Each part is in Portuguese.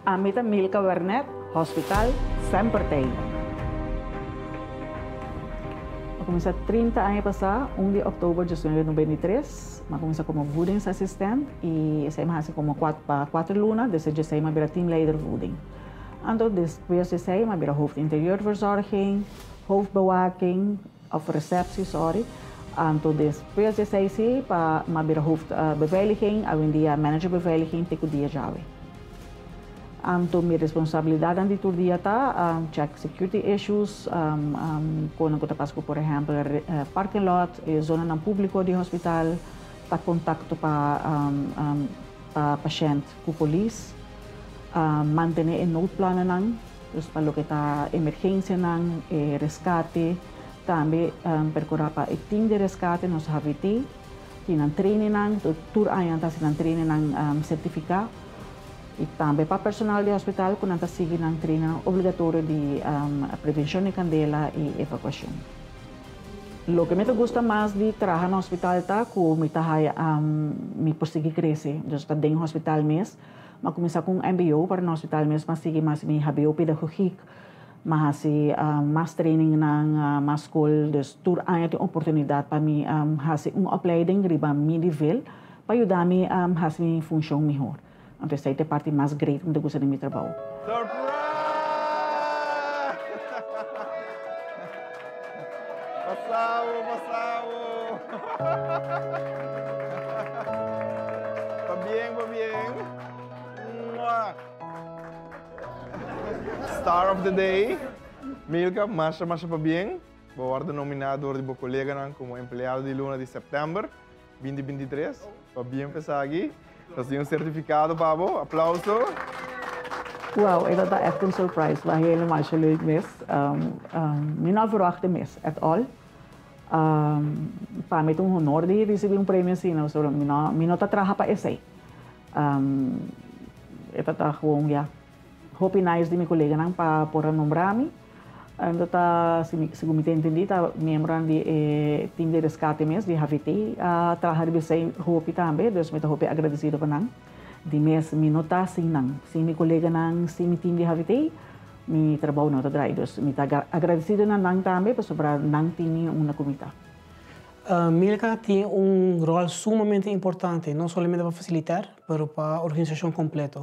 Amita Milka Wernet, Hospital Sempre Tem. Comecei 30 anos passar, 1 de outubro de 2023, mas comecei como voeding assistent e sei mais como 4 lunas, desde eu sei mais vira team leader voeding. Então depois eu sei mais vira hoofdinterieurverzorging, hoofdbewaking of receptie, sorry. Então depois eu sei se para mais vira hoofdbeveiliging, além dia managerbeveiliging, te dia jave. Minha responsabilidade ante todo dia tá check security issues, quando eu passo por exemplo parking lot, zona não público do hospital, tá contato para paciente com polícia, manter em note plano nang, para lo que tá emergência nang, resgate, também percorrer para team de resgate nos habiti, tinang training nang, tur ayan tá sinang training nang certificado. E também para o personal do hospital, quando está seguindo um treino obrigatório de prevenção de candela e evacuação. O que me gusta mais de trabalhar no hospital é que me conseguir crescer. Eu estou dentro do hospital mesmo, mas comecei com MBO para o hospital mesmo, mas segui mais minha HBO pedagógica, mas mais training na mais escola, então há a oportunidade para mim fazer uma opleiding riba mi nível para ajudar-me a fazer minha função melhor. Então, essa é a parte mais grande que eu gosto do meu trabalho. Surprise! Passou! Tá bem. Star of the Day, Milka, marcha para bem. Vou ser nominado por meu colega como empregado de Luna de setembro 2023. Para bem pensar aqui. Nós temos um certificado, Pablo. Aplauso. Uau, isso é echt een surprise. Waar helemaal zo leuk mis. Ik não verwacht mis, at all. Para mim é honor de receber prêmio assim, não. So, eu não trabalho para esse. Ito tá gewoon, ja, hope nice de meu colega não para por nombrar-me. Então tá, se me entendi, tá membro de time de resgate mesmo, de Haviti, trabalhar de sei hope também, Deus me tá hope agradecido para nang. De mes me nota sim nang, sim meu colega nang, sim meu time de Haviti, me trabalho não tá drai, Deus me tá agradecido nang também, para sobrar nang time uma comita. Milka tem rol sumamente importante, não somente para facilitar, mas para a organização completa.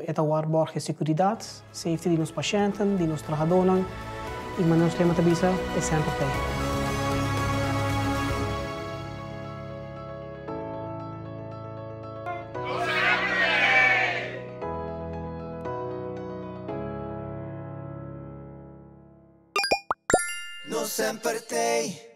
É waarborgen seguridade, safety de nos pacientes, de nos trabalhadores, e nos lema tabisa é sempre tem. No sempre tem.